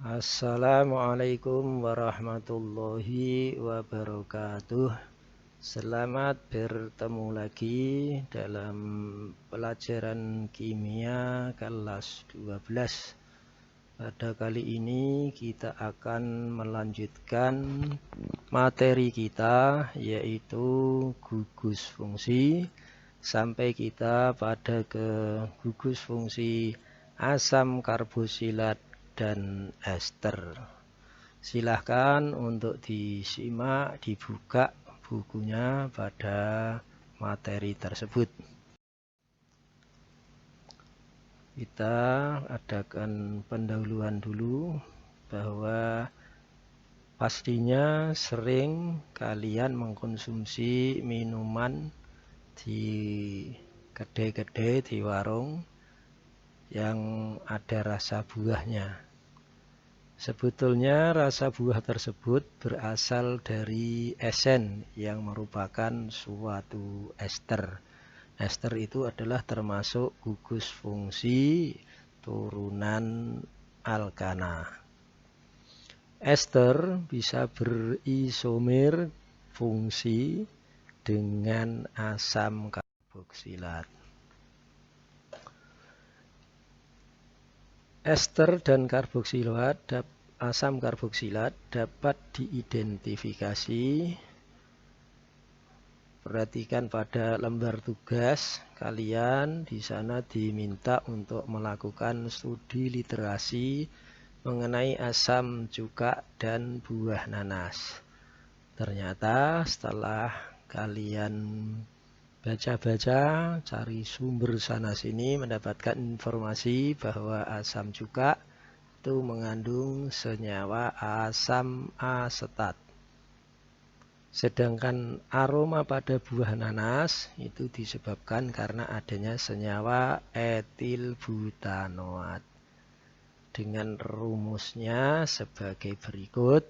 Assalamualaikum warahmatullahi wabarakatuh. Selamat bertemu lagi dalam pelajaran kimia kelas 12. Pada kali ini kita akan melanjutkan materi kita, yaitu gugus fungsi, sampai kita pada ke gugus fungsi asam karbosilat dan ester. Silahkan untuk disimak, dibuka bukunya pada materi tersebut. Kita adakan pendahuluan dulu bahwa pastinya sering kalian mengkonsumsi minuman di kedai-kedai, di warung yang ada rasa buahnya. Sebetulnya rasa buah tersebut berasal dari esen yang merupakan suatu ester. Ester itu adalah termasuk gugus fungsi turunan alkana. Ester bisa berisomer fungsi dengan asam karboksilat. Ester dan asam karboksilat dapat diidentifikasi. Perhatikan pada lembar tugas kalian, di sana diminta untuk melakukan studi literasi mengenai asam cuka dan buah nanas. Ternyata setelah kalian baca-baca, cari sumber sana sini, mendapatkan informasi bahwa asam cuka itu mengandung senyawa asam asetat. Sedangkan aroma pada buah nanas itu disebabkan karena adanya senyawa etil butanoat. Dengan rumusnya sebagai berikut.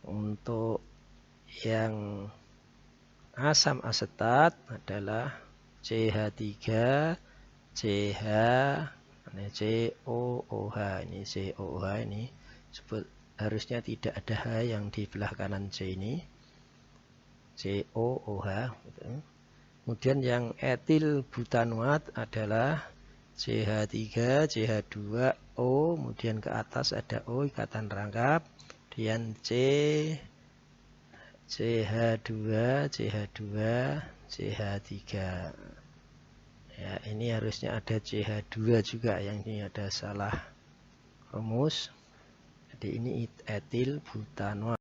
Untuk yang asam asetat adalah CH3 CH ini COOH, ini COOH, ini harusnya tidak ada H yang di belah kanan C ini, COOH gitu. Kemudian yang etil butanoat adalah CH3 CH2O, kemudian ke atas ada O ikatan rangkap, kemudian CH2 CH2 CH3. Ya, ini harusnya ada CH2 juga, yang ini ada salah rumus. Jadi ini etil butanoat.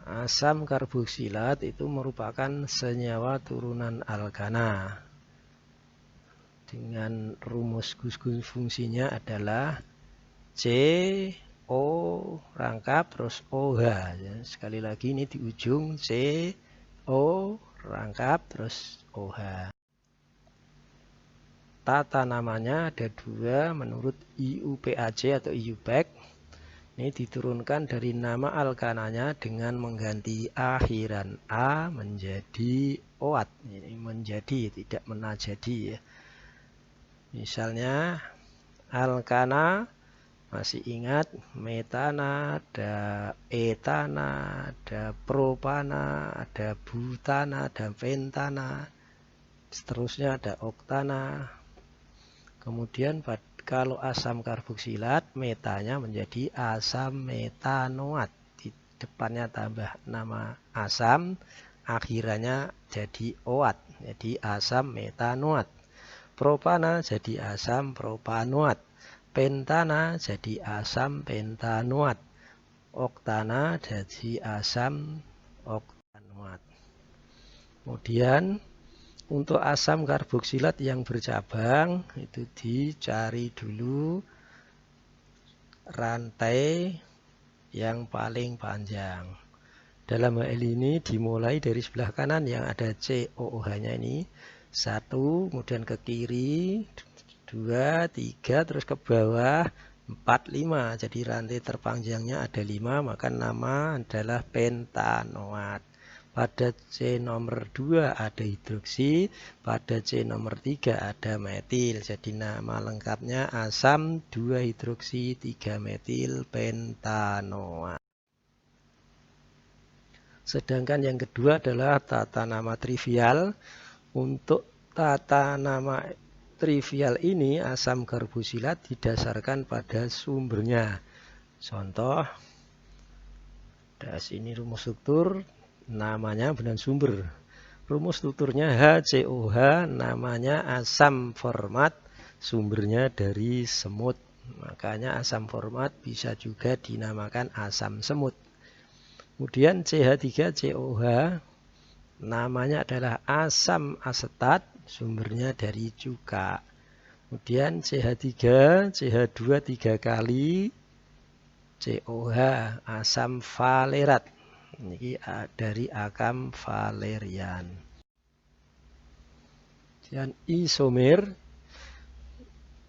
Asam karboksilat itu merupakan senyawa turunan alkana. Dengan rumus gugus fungsinya adalah CO rangkap terus OH. Ya, sekali lagi ini di ujung CO rangkap terus OH. Tata namanya ada dua menurut IUPAC atau IUPAC. Ini diturunkan dari nama alkananya dengan mengganti akhiran A menjadi OAT. Ini menjadi, tidak menajadi ya. Misalnya alkana, masih ingat metana, ada etana, ada propana, ada butana, ada pentana, seterusnya ada oktana. Kemudian kalau asam karboksilat, metanya menjadi asam metanoat. Di depannya tambah nama asam, akhirannya jadi OAT, jadi asam metanoat. Propana jadi asam propanoat. Pentana jadi asam pentanoat. Oktana jadi asam oktanoat. Kemudian untuk asam karboksilat yang bercabang itu dicari dulu rantai yang paling panjang. Dalam hal ini dimulai dari sebelah kanan yang ada COOH-nya ini. 1, kemudian ke kiri 2, 3, terus ke bawah 4, 5. Jadi rantai terpanjangnya ada 5, maka nama adalah pentanoat. pada C nomor 2 ada hidroksi, pada C nomor 3 ada metil. Jadi nama lengkapnya asam 2 hidroksi 3 metil pentanoat. Sedangkan yang kedua adalah tata nama trivial. Untuk tata nama trivial ini asam karboksilat didasarkan pada sumbernya. Contoh, ini rumus struktur, namanya benang sumber. Rumus strukturnya HCOH, namanya asam format, sumbernya dari semut. Makanya asam format bisa juga dinamakan asam semut. Kemudian CH3COH, namanya adalah asam asetat, sumbernya dari cuka. Kemudian CH3, CH2 3 kali, COH, asam valerat. Ini dari akam valerian. Dan isomer,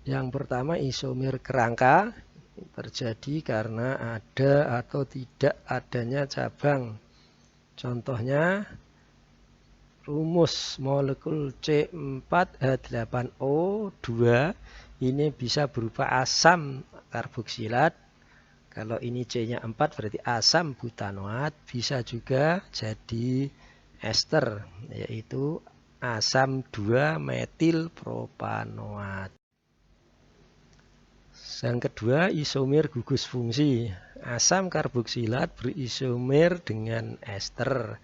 yang pertama isomer kerangka, terjadi karena ada atau tidak adanya cabang. Contohnya, rumus molekul C4H8O2 ini bisa berupa asam karboksilat. Kalau ini C-nya 4 berarti asam butanoat, bisa juga jadi ester, yaitu asam 2 metil propanoat. Yang kedua, isomer gugus fungsi. Asam karboksilat berisomer dengan ester.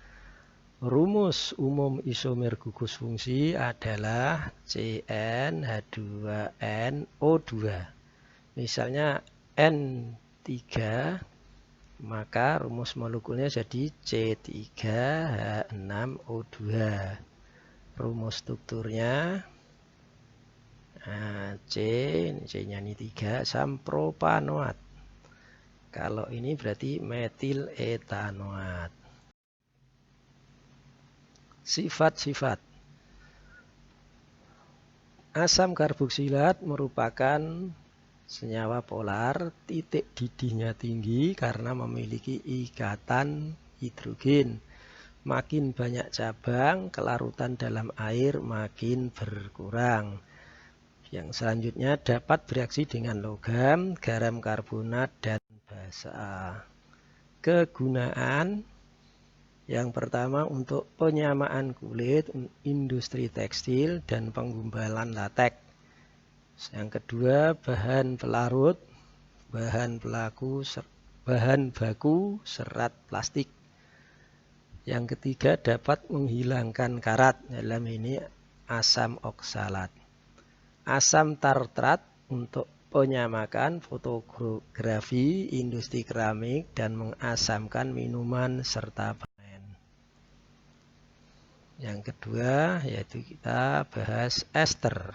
Rumus umum isomer gugus fungsi adalah CnH2nO2. Misalnya N3, maka rumus molekulnya jadi C3H6O2. Rumus strukturnya C-nya ini 3, asam propanoat. Kalau ini berarti metil etanoat. Sifat-sifat asam karboksilat merupakan senyawa polar, titik didihnya tinggi karena memiliki ikatan hidrogen. Makin banyak cabang, kelarutan dalam air makin berkurang. Yang selanjutnya dapat bereaksi dengan logam, garam karbonat, dan basa. Kegunaan yang pertama untuk penyamaan kulit, industri tekstil, dan penggumpalan latek. Yang kedua, bahan pelarut, bahan baku serat plastik. Yang ketiga, dapat menghilangkan karat, dalam ini asam oksalat. Asam tartrat untuk penyamakan, fotografi, industri keramik, dan mengasamkan minuman serta permen. Yang kedua, yaitu kita bahas ester.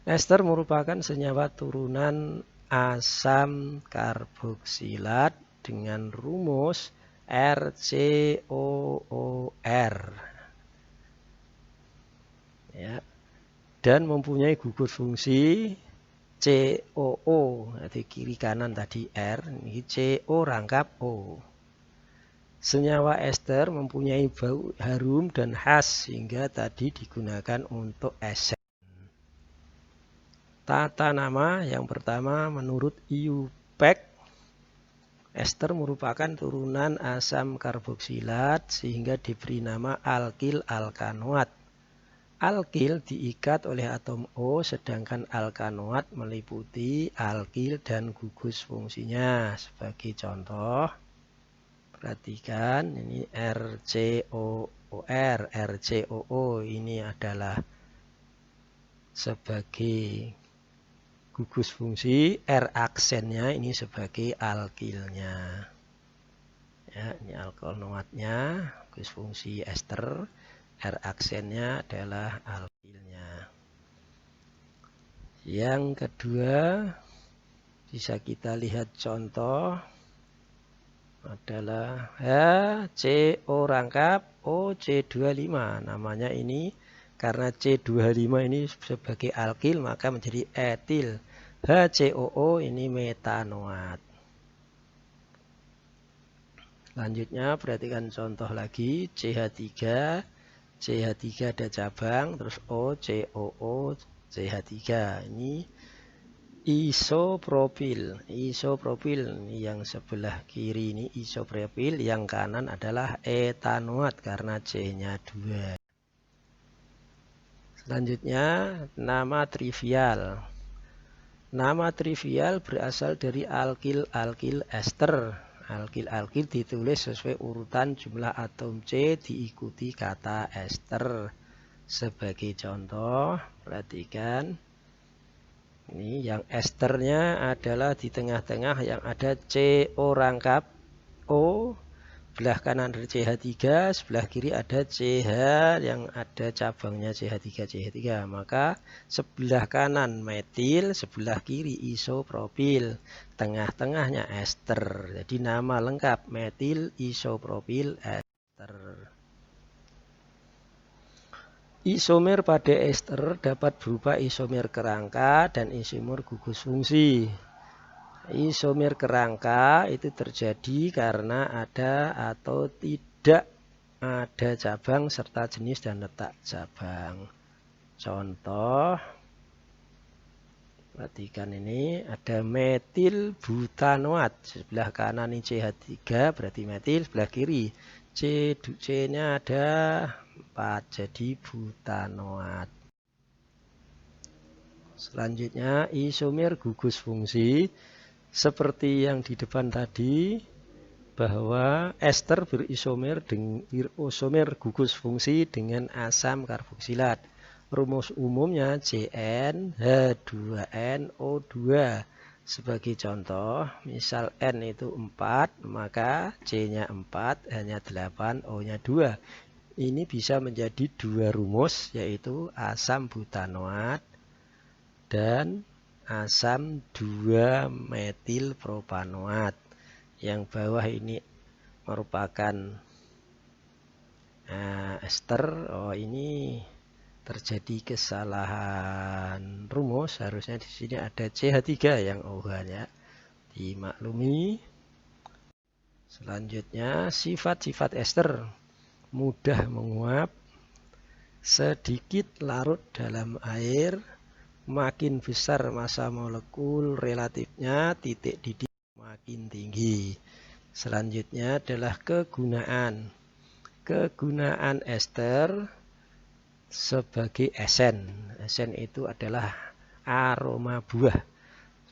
Ester merupakan senyawa turunan asam karboksilat dengan rumus RCOOR. Ya. Dan mempunyai gugus fungsi COO, nanti kiri kanan tadi R, ini CO rangkap O. Senyawa ester mempunyai bau harum dan khas sehingga tadi digunakan untuk esen. Tata nama yang pertama menurut IUPAC, ester merupakan turunan asam karboksilat sehingga diberi nama alkil alkanoat. Alkil diikat oleh atom O, sedangkan alkanoat meliputi alkil dan gugus fungsinya. Sebagai contoh, perhatikan ini RCOOR, RCOO ini adalah sebagai gugus fungsi, R aksennya ini sebagai alkilnya. Ya, ini alkanoatnya, gugus fungsi ester, R aksennya adalah alkilnya. Yang kedua, bisa kita lihat contoh adalah HCO rangkap OC25. Namanya ini karena C25 ini sebagai alkil maka menjadi etil. HCOO ini metanoat. Selanjutnya perhatikan contoh lagi, CH3, CH3 ada cabang, terus O, COO, CH3. Ini isopropil. Isopropil ini yang sebelah kiri ini isopropil, yang kanan adalah etanoat karena C-nya 2. Selanjutnya nama trivial. Nama trivial berasal dari alkil-alkil ester. Alkil-alkil ditulis sesuai urutan jumlah atom C diikuti kata ester. Sebagai contoh, perhatikan. Ini yang esternya adalah di tengah-tengah yang ada CO rangkap O. Sebelah kanan ada CH3, sebelah kiri ada CH yang ada cabangnya CH3, CH3. Maka sebelah kanan metil, sebelah kiri isopropil, tengah-tengahnya ester. Jadi nama lengkap metil isopropil ester. Isomer pada ester dapat berupa isomer kerangka dan isomer gugus fungsi. Isomer kerangka itu terjadi karena ada atau tidak ada cabang serta jenis dan letak cabang. Contoh, perhatikan ini ada metil butanoat. Sebelah kanan ini CH3 berarti metil, sebelah kiri C-nya ada 4 jadi butanoat. Selanjutnya isomer gugus fungsi. Seperti yang di depan tadi, bahwa ester berisomer dengan isomer gugus fungsi dengan asam karboksilat. Rumus umumnya CnH2nO2. Sebagai contoh, misal N itu 4, maka C-nya 4, H-nya 8, O-nya 2. Ini bisa menjadi 2 rumus, yaitu asam butanoat dan asam 2-metil propanoat. Yang bawah ini merupakan ester. Oh, ini terjadi kesalahan rumus. Harusnya di sini ada CH3 yang OH-nya. Dimaklumi. Selanjutnya sifat-sifat ester. Mudah menguap, sedikit larut dalam air, makin besar massa molekul relatifnya, titik didih makin tinggi. Selanjutnya adalah kegunaan. Kegunaan ester sebagai esen. Esen itu adalah aroma buah.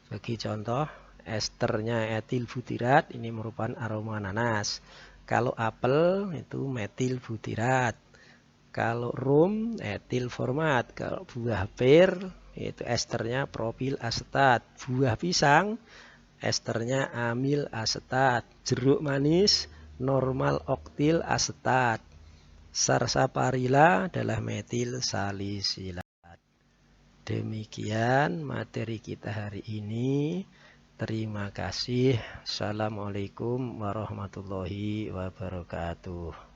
Sebagai contoh, esternya etil butirat ini merupakan aroma nanas. Kalau apel itu metil butirat. Kalau rum etil format. Kalau buah pir itu esternya propil asetat. Buah pisang esternya amil asetat. Jeruk manis normal oktil asetat. Sarsaparilla adalah metil salisilat. Demikian materi kita hari ini. Terima kasih. Assalamualaikum warahmatullahi wabarakatuh.